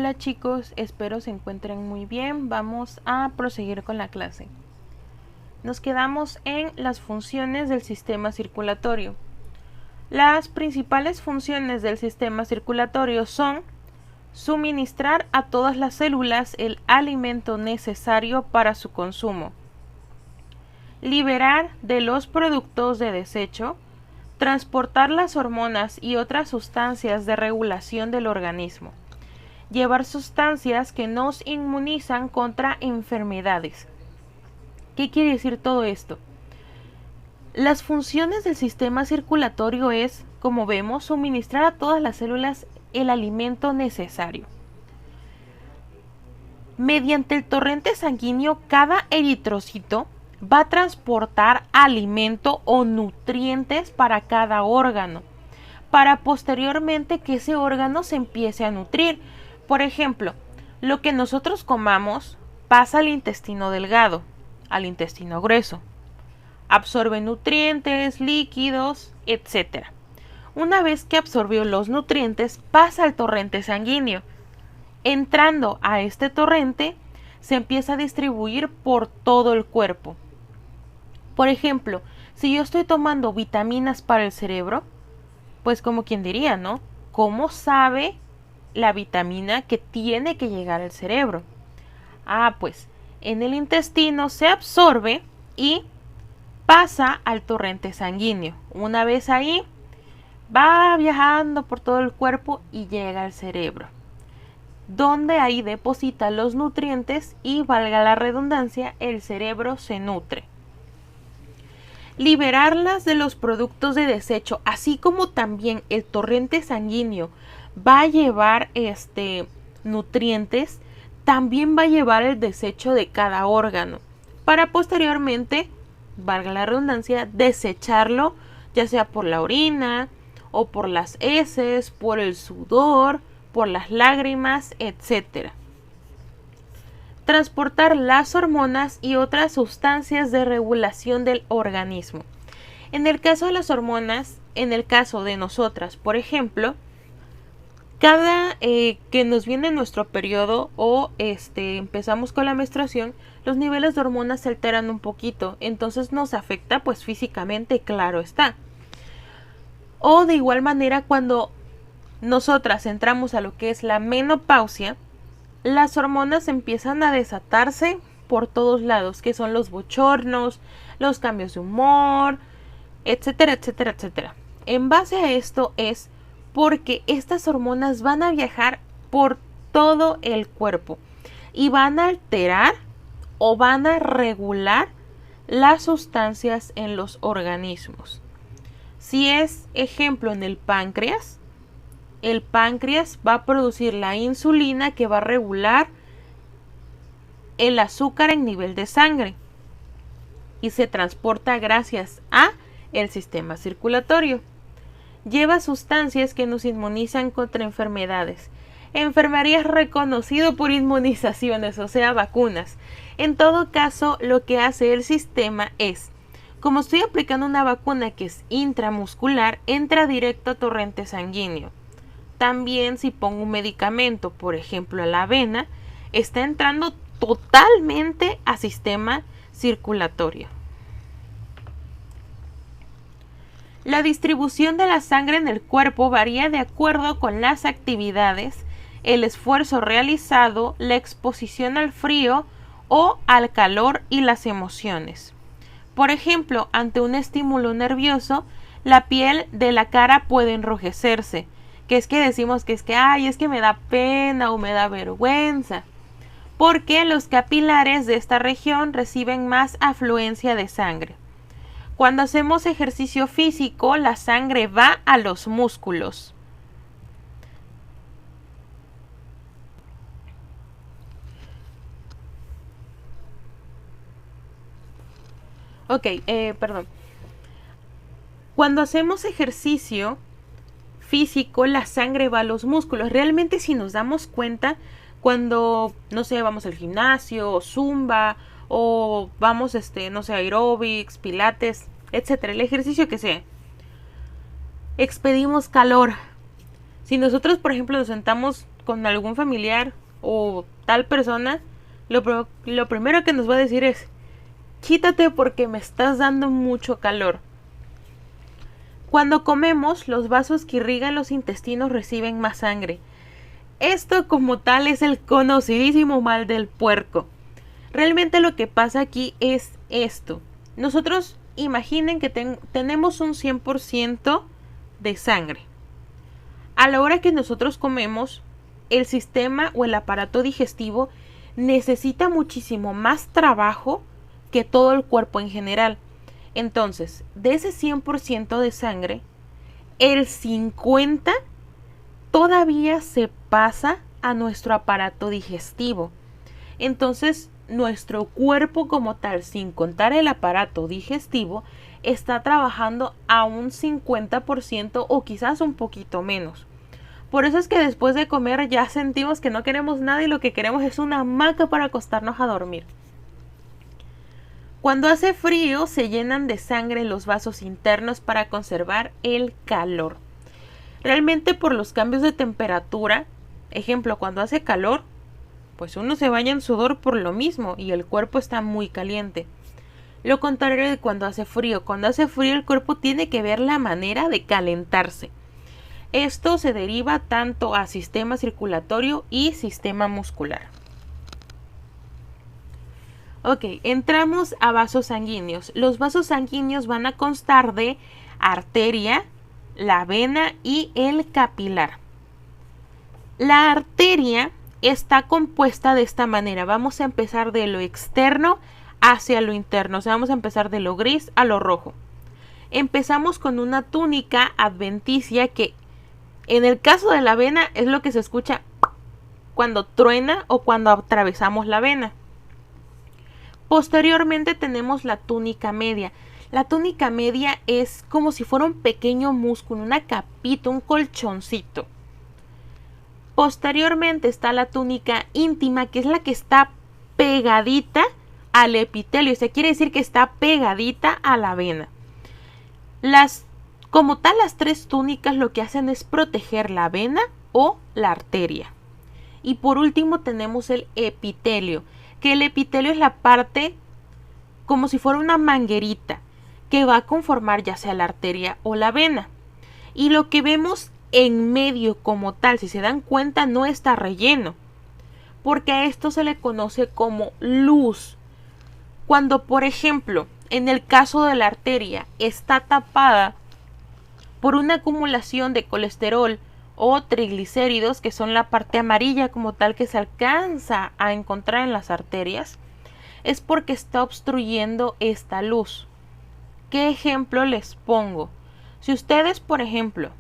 Hola chicos, espero se encuentren muy bien. Vamos a proseguir con la clase. Nos quedamos en las funciones del sistema circulatorio. Las principales funciones del sistema circulatorio son suministrar a todas las células el alimento necesario para su consumo, liberar de los productos de desecho, transportar las hormonas y otras sustancias de regulación del organismo, llevar sustancias que nos inmunizan contra enfermedades. ¿Qué quiere decir todo esto? Las funciones del sistema circulatorio es, como vemos, suministrar a todas las células el alimento necesario. Mediante el torrente sanguíneo, cada eritrocito va a transportar alimento o nutrientes para cada órgano, para posteriormente que ese órgano se empiece a nutrir. Por ejemplo, lo que nosotros comamos pasa al intestino delgado, al intestino grueso. Absorbe nutrientes, líquidos, etc. Una vez que absorbió los nutrientes, pasa al torrente sanguíneo. Entrando a este torrente, se empieza a distribuir por todo el cuerpo. Por ejemplo, si yo estoy tomando vitaminas para el cerebro, pues como quien diría, ¿no? ¿Cómo sabe la vitamina que tiene que llegar al cerebro? Pues en el intestino se absorbe y pasa al torrente sanguíneo. Una vez ahí, va viajando por todo el cuerpo y llega al cerebro, donde ahí deposita los nutrientes y, valga la redundancia, el cerebro se nutre. Liberarlas de los productos de desecho, así como también el torrente sanguíneo va a llevar nutrientes, también va a llevar el desecho de cada órgano, para posteriormente, valga la redundancia, desecharlo, ya sea por la orina o por las heces, por el sudor, por las lágrimas, etc. Transportar las hormonas y otras sustancias de regulación del organismo. En el caso de las hormonas, en el caso de nosotras, por ejemplo, cada que nos viene nuestro periodo o empezamos con la menstruación, los niveles de hormonas se alteran un poquito, entonces nos afecta pues físicamente, claro está. O de igual manera, cuando nosotras entramos a lo que es la menopausia, las hormonas empiezan a desatarse por todos lados, que son los bochornos, los cambios de humor, etcétera, etcétera, etcétera. En base a esto es porque estas hormonas van a viajar por todo el cuerpo y van a alterar o van a regular las sustancias en los organismos. Si es ejemplo en el páncreas va a producir la insulina que va a regular el azúcar en nivel de sangre y se transporta gracias a el sistema circulatorio. Lleva sustancias que nos inmunizan contra enfermedades. Enfermería es reconocido por inmunizaciones, o sea, vacunas. En todo caso, lo que hace el sistema es, como estoy aplicando una vacuna que es intramuscular, entra directo a torrente sanguíneo. También si pongo un medicamento, por ejemplo a la avena, está entrando totalmente al sistema circulatorio. La distribución de la sangre en el cuerpo varía de acuerdo con las actividades, el esfuerzo realizado, la exposición al frío o al calor y las emociones. Por ejemplo, ante un estímulo nervioso, la piel de la cara puede enrojecerse, que es que decimos que es que me da pena o me da vergüenza, porque los capilares de esta región reciben más afluencia de sangre. Cuando hacemos ejercicio físico, la sangre va a los músculos. Perdón. Cuando hacemos ejercicio físico, la sangre va a los músculos. Realmente, si nos damos cuenta, cuando, no sé, vamos al gimnasio, o zumba, o vamos, no sé, aeróbics, pilates, etcétera, el ejercicio que sea, expedimos calor. Si nosotros, por ejemplo, nos sentamos con algún familiar o tal persona, lo primero que nos va a decir es: quítate porque me estás dando mucho calor. Cuando comemos, los vasos que irrigan los intestinos reciben más sangre. Esto como tal es el conocidísimo mal del puerco. Realmente lo que pasa aquí es esto. Nosotros imaginen que tenemos un 100% de sangre. A la hora que nosotros comemos, el sistema o el aparato digestivo necesita muchísimo más trabajo que todo el cuerpo en general. Entonces, de ese 100% de sangre, el 50% todavía se pasa a nuestro aparato digestivo. Entonces, nuestro cuerpo como tal, sin contar el aparato digestivo, está trabajando a un 50% o quizás un poquito menos. Por eso es que después de comer ya sentimos que no queremos nada y lo que queremos es una hamaca para acostarnos a dormir. Cuando hace frío se llenan de sangre los vasos internos para conservar el calor. Realmente por los cambios de temperatura, ejemplo, cuando hace calor, pues uno se baña en sudor por lo mismo y el cuerpo está muy caliente. Lo contrario de cuando hace frío. Cuando hace frío el cuerpo tiene que ver la manera de calentarse. Esto se deriva tanto a sistema circulatorio y sistema muscular. Ok, entramos a vasos sanguíneos. Los vasos sanguíneos van a constar de arteria, la vena y el capilar. La arteria está compuesta de esta manera. Vamos a empezar de lo externo hacia lo interno. O sea, vamos a empezar de lo gris a lo rojo. Empezamos con una túnica adventicia que en el caso de la vena es lo que se escucha cuando truena o cuando atravesamos la vena. Posteriormente tenemos la túnica media. La túnica media es como si fuera un pequeño músculo, una capita, un colchoncito. Posteriormente está la túnica íntima, que es la que está pegadita al epitelio. O sea, quiere decir que está pegadita a la vena. Como tal, las tres túnicas lo que hacen es proteger la vena o la arteria. Y por último tenemos el epitelio, que el epitelio es la parte como si fuera una manguerita que va a conformar ya sea la arteria o la vena. Y lo que vemos en medio como tal, si se dan cuenta, no está relleno, porque a esto se le conoce como luz. Cuando, por ejemplo, en el caso de la arteria está tapada por una acumulación de colesterol o triglicéridos, que son la parte amarilla como tal que se alcanza a encontrar en las arterias, es porque está obstruyendo esta luz. ¿Qué ejemplo les pongo? Si ustedes, por ejemplo,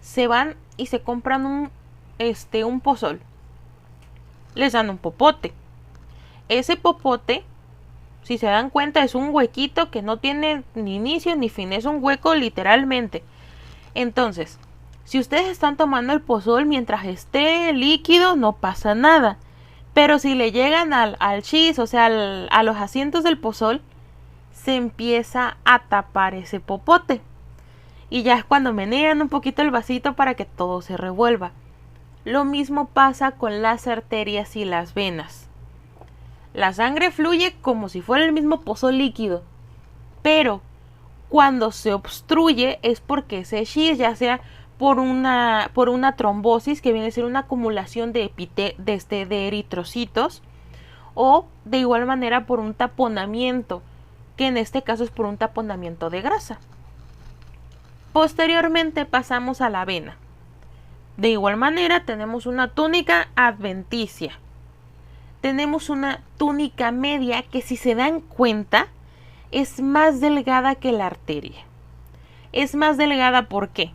se van y se compran un pozol, les dan un popote. Ese popote, si se dan cuenta, es un huequito que no tiene ni inicio ni fin, es un hueco literalmente. Entonces, si ustedes están tomando el pozol mientras esté líquido, no pasa nada. Pero si le llegan al cheese, o sea, a los asientos del pozol, se empieza a tapar ese popote. Y ya es cuando menean un poquito el vasito para que todo se revuelva. Lo mismo pasa con las arterias y las venas. La sangre fluye como si fuera el mismo pozo líquido, pero cuando se obstruye es porque ese cheese, ya sea por una trombosis, que viene a ser una acumulación de eritrocitos, o de igual manera por un taponamiento, que en este caso es por un taponamiento de grasa. Posteriormente pasamos a la vena. De igual manera tenemos una túnica adventicia. Tenemos una túnica media que, si se dan cuenta, es más delgada que la arteria. Es más delgada, ¿por qué?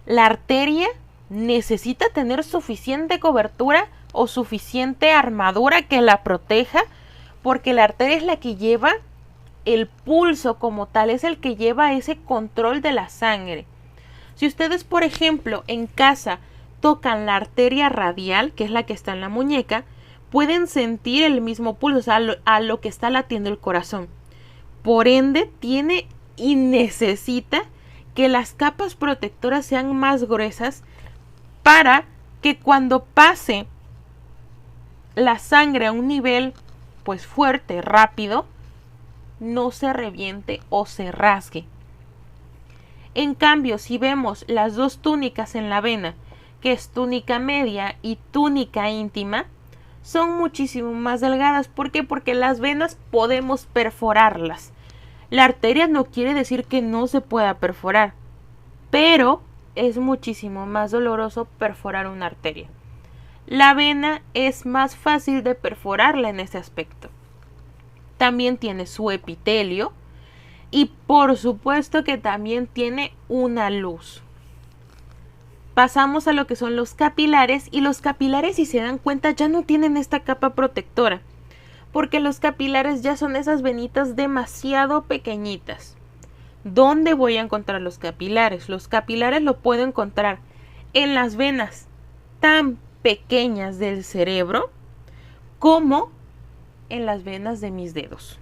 La arteria necesita tener suficiente cobertura o suficiente armadura que la proteja, porque la arteria es la que lleva el pulso como tal, es el que lleva ese control de la sangre. Si ustedes, por ejemplo, en casa tocan la arteria radial, que es la que está en la muñeca, pueden sentir el mismo pulso, o sea, a lo que está latiendo el corazón. Por ende, tiene y necesita que las capas protectoras sean más gruesas para que cuando pase la sangre a un nivel pues fuerte, rápido, no se reviente o se rasgue. En cambio, si vemos las dos túnicas en la vena, que es túnica media y túnica íntima, son muchísimo más delgadas. ¿Por qué? Porque las venas podemos perforarlas. La arteria no quiere decir que no se pueda perforar, pero es muchísimo más doloroso perforar una arteria. La vena es más fácil de perforarla en ese aspecto. También tiene su epitelio y por supuesto que también tiene una luz. Pasamos a lo que son los capilares, y los capilares, si se dan cuenta, ya no tienen esta capa protectora, porque los capilares ya son esas venitas demasiado pequeñitas. ¿Dónde voy a encontrar los capilares? Los capilares lo puedo encontrar en las venas tan pequeñas del cerebro como en las venas de mis dedos.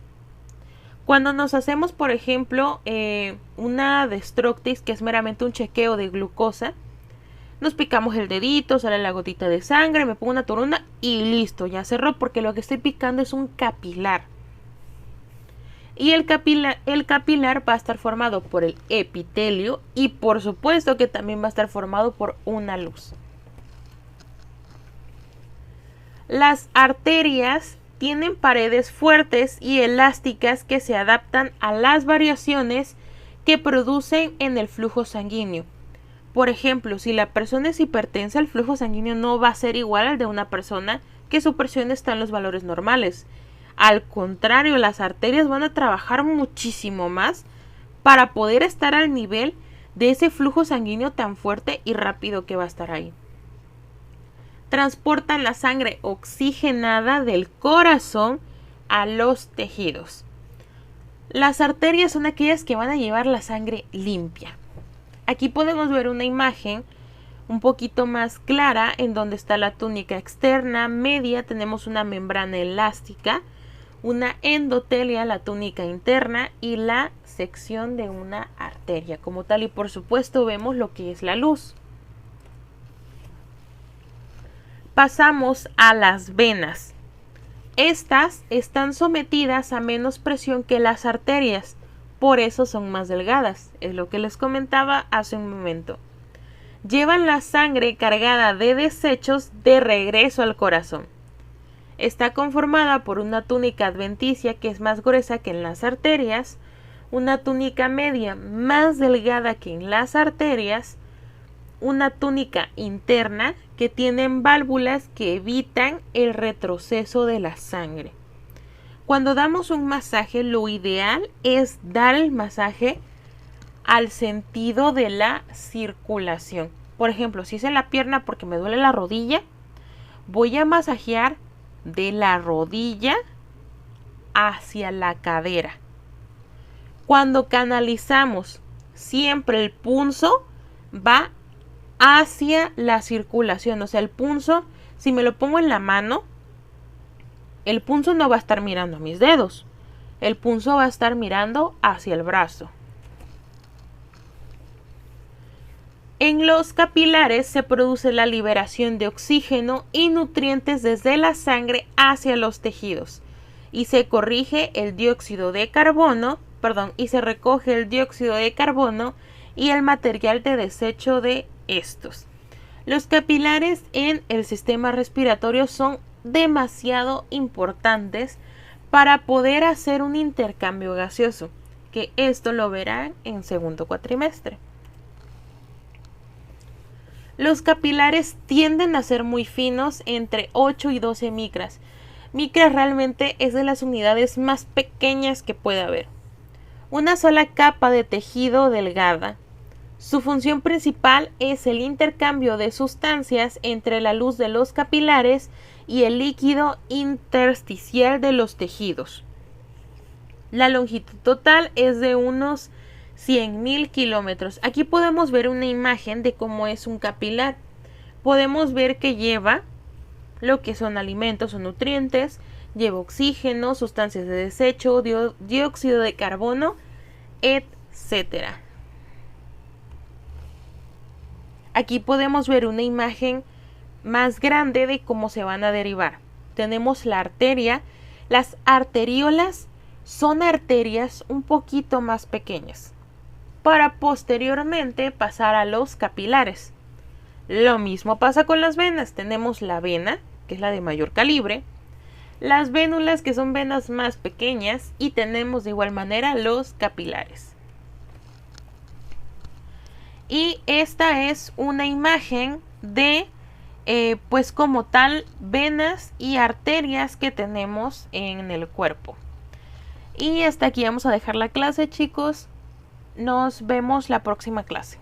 Cuando nos hacemos, por ejemplo, una destroctis, que es meramente un chequeo de glucosa, nos picamos el dedito, sale la gotita de sangre, me pongo una toronda y listo, ya cerró, porque lo que estoy picando es un capilar. Y el capilar va a estar formado por el epitelio y por supuesto que también va a estar formado por una luz. Las arterias tienen paredes fuertes y elásticas que se adaptan a las variaciones que producen en el flujo sanguíneo. Por ejemplo, si la persona es hipertensa, el flujo sanguíneo no va a ser igual al de una persona que su presión está en los valores normales. Al contrario, las arterias van a trabajar muchísimo más para poder estar al nivel de ese flujo sanguíneo tan fuerte y rápido que va a estar ahí. Transportan la sangre oxigenada del corazón a los tejidos. Las arterias son aquellas que van a llevar la sangre limpia. Aquí podemos ver una imagen un poquito más clara en donde está la túnica externa, media, tenemos una membrana elástica, una endotelia, la túnica interna y la sección de una arteria como tal, y por supuesto vemos lo que es la luz. Pasamos a las venas. Estas están sometidas a menos presión que las arterias, por eso son más delgadas, es lo que les comentaba hace un momento. Llevan la sangre cargada de desechos de regreso al corazón. Está conformada por una túnica adventicia que es más gruesa que en las arterias, una túnica media más delgada que en las arterias, una túnica interna que tienen válvulas que evitan el retroceso de la sangre. Cuando damos un masaje, lo ideal es dar el masaje al sentido de la circulación. Por ejemplo, si es en la pierna porque me duele la rodilla, voy a masajear de la rodilla hacia la cadera. Cuando canalizamos, siempre el punzo va hacia la circulación. O sea, el punzo, si me lo pongo en la mano, el punzo no va a estar mirando a mis dedos. El punzo va a estar mirando hacia el brazo. En los capilares se produce la liberación de oxígeno y nutrientes desde la sangre hacia los tejidos y se corrige el dióxido de carbono, y se recoge el dióxido de carbono y el material de desecho de estos. Los capilares en el sistema respiratorio son demasiado importantes para poder hacer un intercambio gaseoso, que esto lo verán en segundo cuatrimestre. Los capilares tienden a ser muy finos, entre 8 y 12 micras. Micras realmente es de las unidades más pequeñas que puede haber. Una sola capa de tejido delgada. Su función principal es el intercambio de sustancias entre la luz de los capilares y el líquido intersticial de los tejidos. La longitud total es de unos 100.000 kilómetros. Aquí podemos ver una imagen de cómo es un capilar. Podemos ver que lleva lo que son alimentos o nutrientes, lleva oxígeno, sustancias de desecho, dióxido de carbono, etc. Aquí podemos ver una imagen más grande de cómo se van a derivar. Tenemos la arteria. Las arteriolas son arterias un poquito más pequeñas para posteriormente pasar a los capilares. Lo mismo pasa con las venas. Tenemos la vena, que es la de mayor calibre, las vénulas, que son venas más pequeñas, y tenemos de igual manera los capilares. Y esta es una imagen de pues como tal venas y arterias que tenemos en el cuerpo. Y hasta aquí vamos a dejar la clase, chicos. Nos vemos la próxima clase.